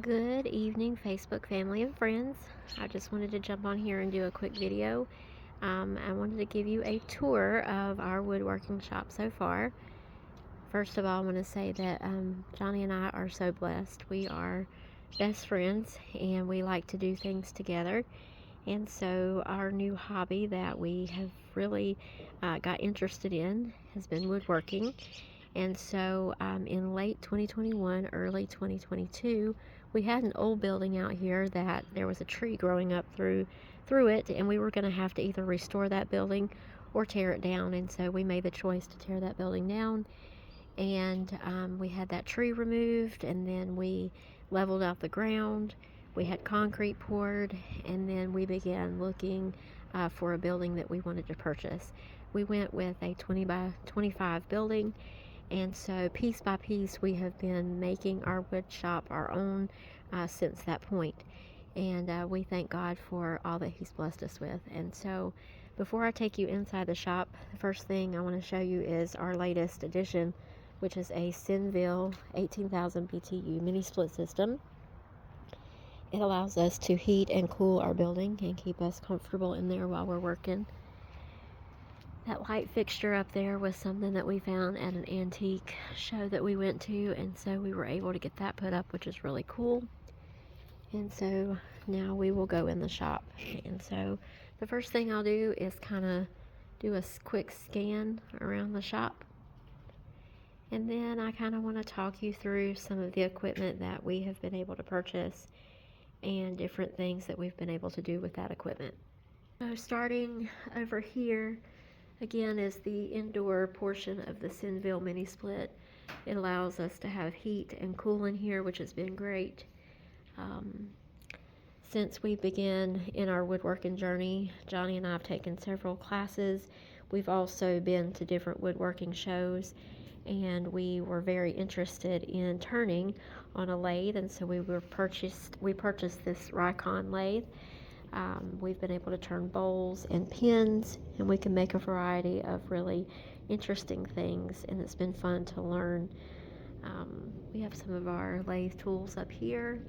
Good evening, Facebook family and friends. I just wanted to jump on here and do a quick video. I wanted to give you a tour of our woodworking shop so far. First of all, I want to say that Johnny and I are so blessed. We are best friends and we like to do things together. And so, our new hobby that we have really got interested in has been woodworking. And so in late 2021, early 2022, we had an old building out here that there was a tree growing up through it, and we were going to have to either restore that building or tear it down. And so we made the choice to tear that building down, and we had that tree removed, and then we leveled out the ground. We had concrete poured, and then we began looking for a building that we wanted to purchase. We went with a 20 by 25 building, and so piece by piece we have been making our wood shop our own since that point. And we thank God for all that He's blessed us with. And so before I take you inside the shop, the first thing I want to show you is our latest addition, which is a Sinville 18,000 BTU mini split system. It allows us to heat and cool our building and keep us comfortable in there while we're working. That light fixture up there was something that we found at an antique show that we went to, and so we were able to get that put up, which is really cool. And so now we will go in the shop. And so the first thing I'll do is kind of do a quick scan around the shop. And then I kind of want to talk you through some of the equipment that we have been able to purchase and different things that we've been able to do with that equipment. So starting over here, again, is the indoor portion of the Sinville mini split. It allows us to have heat and cool in here, which has been great. Since we began in our woodworking journey, Johnny and I have taken several classes. We've also been to different woodworking shows, and we were very interested in turning on a lathe, and so we purchased this Rikon lathe. We've been able to turn bowls and pins, and we can make a variety of really interesting things, and it's been fun to learn. We have some of our lathe tools up here.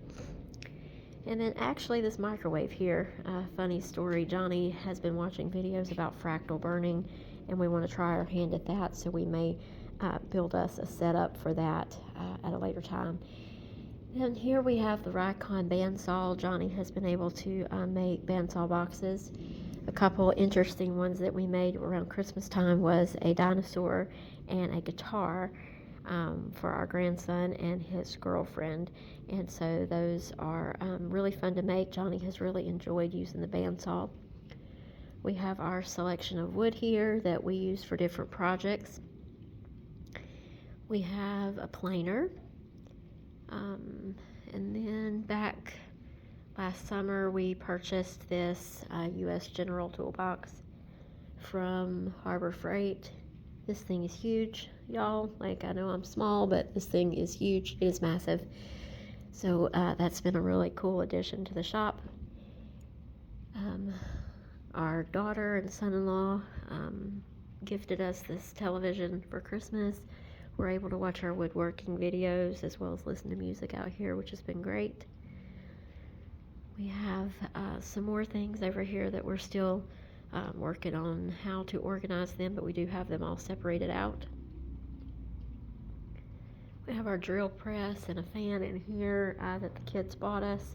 And then actually this microwave here, funny story, Johnny has been watching videos about fractal burning, and we want to try our hand at that, so we may build us a setup for that at a later time. And here we have the Rikon bandsaw. Johnny has been able to make bandsaw boxes. A couple interesting ones that we made around Christmas time was a dinosaur and a guitar for our grandson and his girlfriend. And so those are really fun to make. Johnny has really enjoyed using the bandsaw. We have our selection of wood here that we use for different projects. We have a planer. And then back last summer, we purchased this U.S. General toolbox from Harbor Freight. This thing is huge, y'all. Like, I know I'm small, but this thing is huge. It is massive. So that's been a really cool addition to the shop. Our daughter and son-in-law gifted us this television for Christmas. We're able to watch our woodworking videos as well as listen to music out here, which has been great. We have some more things over here that we're still working on how to organize them, but we do have them all separated out. We have our drill press and a fan in here that the kids bought us,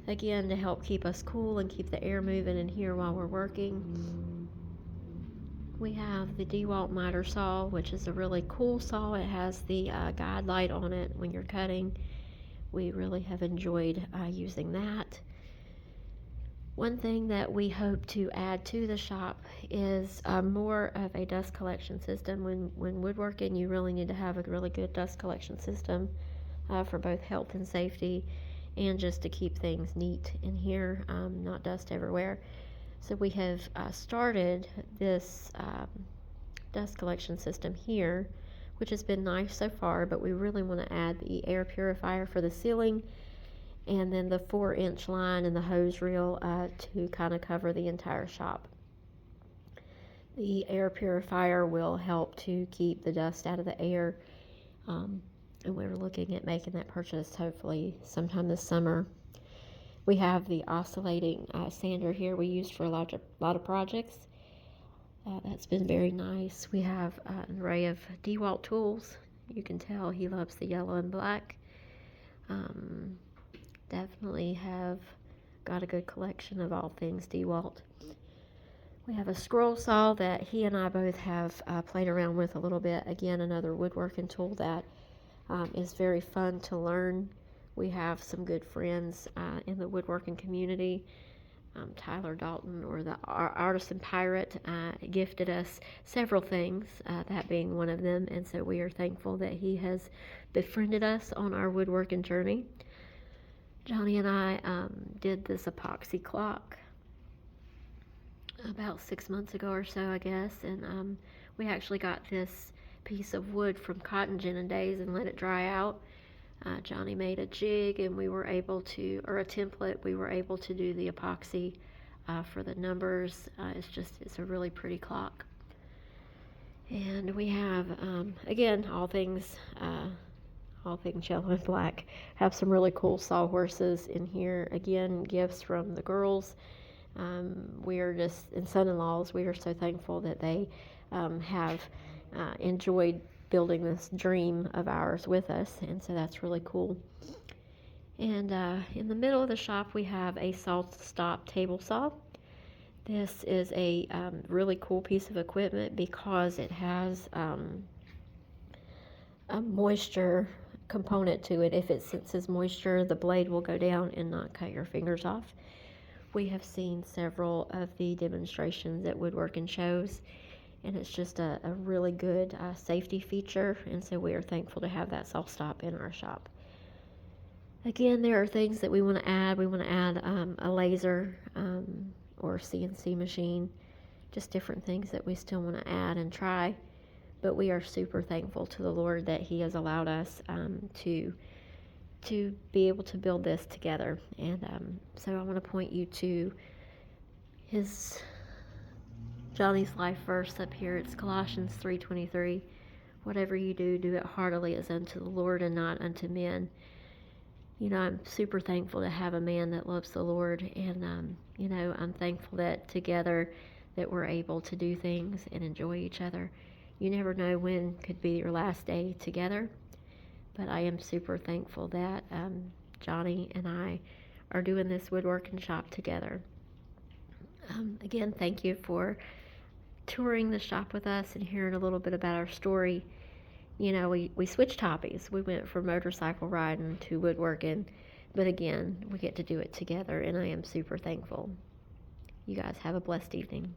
again, to help keep us cool and keep the air moving in here while we're working. We have the DeWalt miter saw, which is a really cool saw. It has the guide light on it when you're cutting. We really have enjoyed using that. One thing that we hope to add to the shop is more of a dust collection system. When woodworking, you really need to have a really good dust collection system for both health and safety, and just to keep things neat in here, not dust everywhere. So we have started this dust collection system here, which has been nice so far, but we really want to add the air purifier for the ceiling, and then the 4-inch line and the hose reel to kind of cover the entire shop. The air purifier will help to keep the dust out of the air. and we're looking at making that purchase hopefully sometime this summer. We have the oscillating sander here we used for a lot of projects. That's been very nice. We have an array of DeWalt tools. You can tell he loves the yellow and black. Definitely have got a good collection of all things DeWalt. We have a scroll saw that he and I both have played around with a little bit. Again, another woodworking tool that is very fun to learn. We have some good friends in the woodworking community. Tyler Dalton, or the Artisan Pirate, gifted us several things, that being one of them, and so we are thankful that he has befriended us on our woodworking journey. Johnny and I did this epoxy clock about 6 months ago or so, I guess, and we actually got this piece of wood from Cotton Gin and Days and let it dry out. Johnny made a jig, and we were able to, or a template, we were able to do the epoxy for the numbers. It's a really pretty clock. And we have, again, all things yellow and black. Have some really cool sawhorses in here. Again, gifts from the girls. We are just, and son-in-laws, we are so thankful that they have enjoyed building this dream of ours with us, and so that's really cool. And in the middle of the shop we have a SawStop table saw. This is a really cool piece of equipment because it has a moisture component to it. If it senses moisture, the blade will go down and not cut your fingers off. We have seen several of the demonstrations at woodworking shows, and it's just a really good safety feature, and so we are thankful to have that SawStop in our shop. Again, there are things that we want to add. We want to add a laser or CNC machine, just different things that we still want to add and try, but we are super thankful to the Lord that He has allowed us to be able to build this together. And so I want to point you to Johnny's life verse up here. It's Colossians 3:23. Whatever you do, do it heartily as unto the Lord and not unto men. You know, I'm super thankful to have a man that loves the Lord, and you know, I'm thankful that together that we're able to do things and enjoy each other. You never know when could be your last day together, but I am super thankful that Johnny and I are doing this woodworking shop together. Again, thank you for touring the shop with us and hearing a little bit about our story. You know, we switched hobbies. We went from motorcycle riding to woodworking, but again, we get to do it together, and I am super thankful. You guys have a blessed evening.